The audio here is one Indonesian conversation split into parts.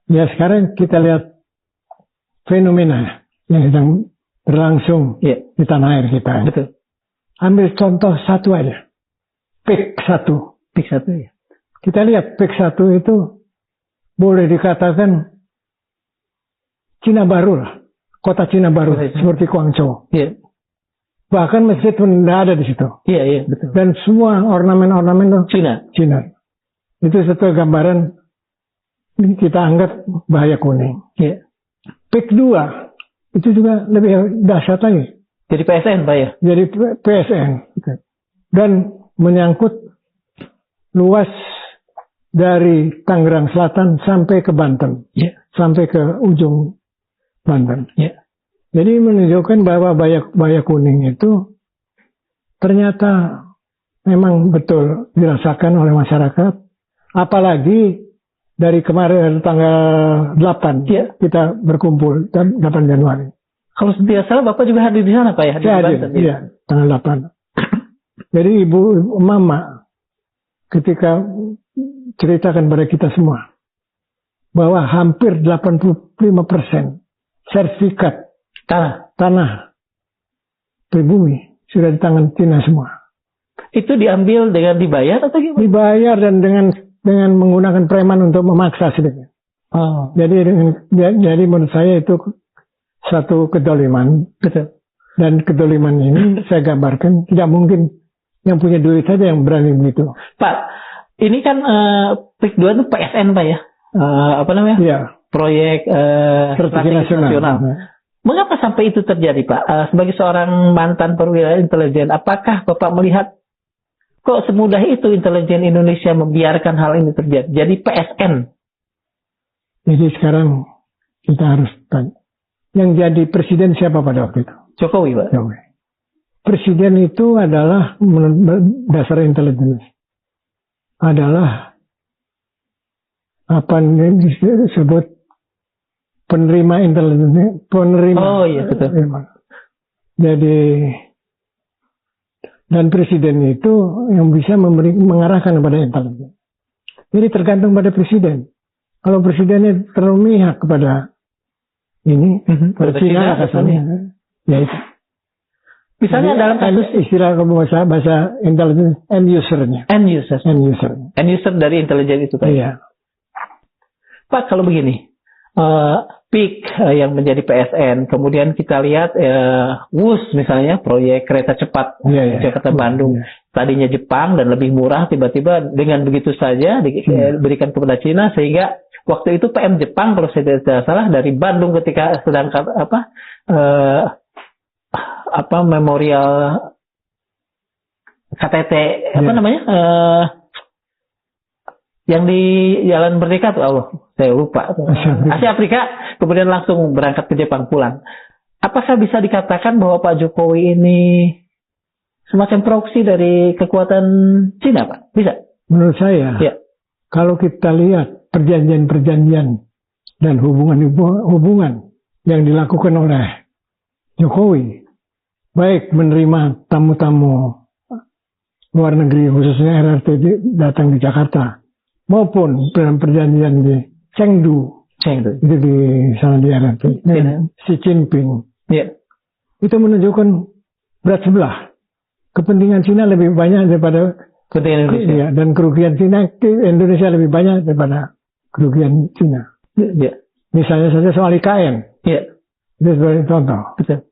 Ya sekarang kita lihat fenomena yang sedang berlangsung di tanah air kita. Betul. Ambil contoh satu aja. PIK 1. PIK 1 ya. Kita lihat PIK 1 itu boleh dikatakan Cina baru lah. Kota Cina baru seperti Guangzhou. Iya. Bahkan masjid pun tidak ada di situ. Iya, betul. Dan semua ornamen-ornamen itu Cina. Itu satu gambaran kita anggap bahaya kuning. Iya. PIK 2 itu juga lebih dahsyat lagi. Jadi PSN, Pak ya? Jadi PSN. Dan menyangkut luas dari Tangerang Selatan sampai ke Banten. Sampai ke ujung Banten. Jadi menunjukkan bahwa bahaya kuning itu ternyata memang betul dirasakan oleh masyarakat. Apalagi dari kemarin tanggal 8 kita berkumpul 8 Januari. Kalau tidak salah Bapak juga hadir di sana Pak ya? Saya hadir, iya, tanggal 8. Jadi Ibu Mama ketika ceritakan pada kita semua bahwa hampir 85% sertifikat tanah pribumi sudah di tangan Cina semua. Itu diambil dengan dibayar atau gimana? Dibayar dan dengan menggunakan preman untuk memaksa sedikit. Jadi menurut saya itu satu kedoliman. Betul. Dan kedoliman ini saya gambarkan tidak mungkin yang punya duit saja yang berani begitu. Pak, ini kan PIK 2 itu PSN Pak ya? Apa namanya? Iya. Proyek Strategi Nasional. Mengapa sampai itu terjadi Pak? Sebagai seorang mantan perwira intelijen, apakah Bapak melihat kok semudah itu intelijen Indonesia membiarkan hal ini terjadi? Jadi PSN. Jadi sekarang kita harus tanya. Yang jadi presiden siapa pada waktu itu? Jokowi, Pak. Jokowi. Presiden itu adalah dasar intelijen. Adalah apa yang disebut penerima intelijen. Penerima. Oh iya, betul. Jadi dan presiden itu yang bisa mengarahkan kepada intelijen. Jadi tergantung pada presiden. Kalau presidennya terlalu memihak kepada ini, pada Cina kasarnya, ya itu. Misalnya jadi, dalam kasus istilah bahasa intelijen end usernya. End user dari intelijen itu Pak. Iya. Pak, kalau begini, PIK yang menjadi PSN, kemudian kita lihat WUS misalnya, proyek kereta cepat Jakarta Bandung, tadinya Jepang dan lebih murah, tiba-tiba dengan begitu saja diberikan kepada Cina, sehingga waktu itu PM Jepang kalau saya tidak salah dari Bandung ketika sedang memorial KTT yang di Jalan Merdeka tuh saya lupa. Asia Afrika, kemudian langsung berangkat ke Jepang pulang. Apakah bisa dikatakan bahwa Pak Jokowi ini semacam proksi dari kekuatan Cina, Pak? Bisa? Menurut saya, kalau kita lihat perjanjian-perjanjian dan hubungan yang dilakukan oleh Jokowi, baik menerima tamu-tamu luar negeri, khususnya RRT datang di Jakarta, maupun dalam perjanjian di Chengdu, itu di sana di RRT, Xi Jinping, itu menunjukkan berat sebelah. Kepentingan Cina lebih banyak daripada kepentingan Indonesia, dan kerugian Cina Indonesia lebih banyak daripada kerugian Cina. Misalnya saja soal IKN, itu sebagai contoh. Betul.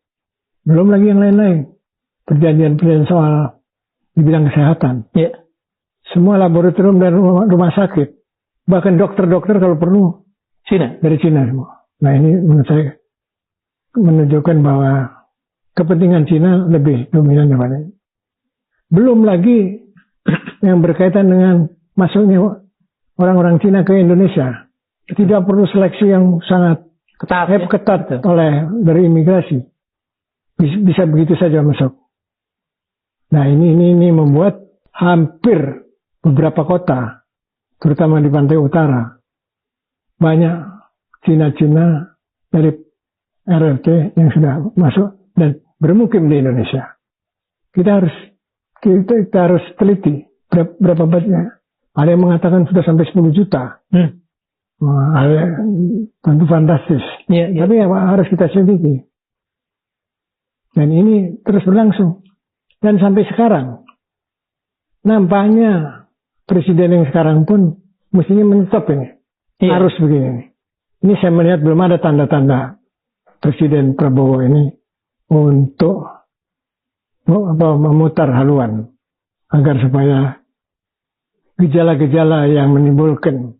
Belum lagi yang lain-lain, perjanjian-perjanjian soal di bidang kesehatan. Semua laboratorium dan rumah sakit, bahkan dokter-dokter kalau perlu Cina, dari Cina semua. Nah ini menurut saya menunjukkan bahwa kepentingan Cina lebih dominan daripada ini. Belum lagi yang berkaitan dengan masuknya orang-orang Cina ke Indonesia. Tidak perlu seleksi yang sangat ketat dari imigrasi. Bisa begitu saja masuk. Nah ini membuat hampir beberapa kota, terutama di pantai utara, banyak Cina-Cina dari RRT yang sudah masuk dan bermukim di Indonesia. Kita harus teliti berapa banyak. Ada yang mengatakan sudah sampai 10 juta. Wah, tentu fantastis. Ya, ya. Tapi harus kita selidiki. Dan ini terus berlangsung. Dan sampai sekarang, nampaknya presiden yang sekarang pun mestinya menetap ini. Ya. Harus begini. Ini saya melihat belum ada tanda-tanda Presiden Prabowo ini untuk memutar haluan agar supaya gejala-gejala yang menimbulkan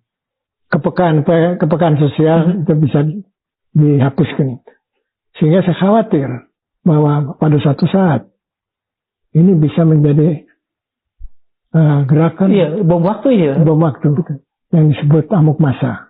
kepekaan sosial itu bisa dihapuskan. Sehingga saya khawatir bahwa pada suatu saat ini bisa menjadi gerakan bom waktu ya. Bom waktu yang disebut amuk massa.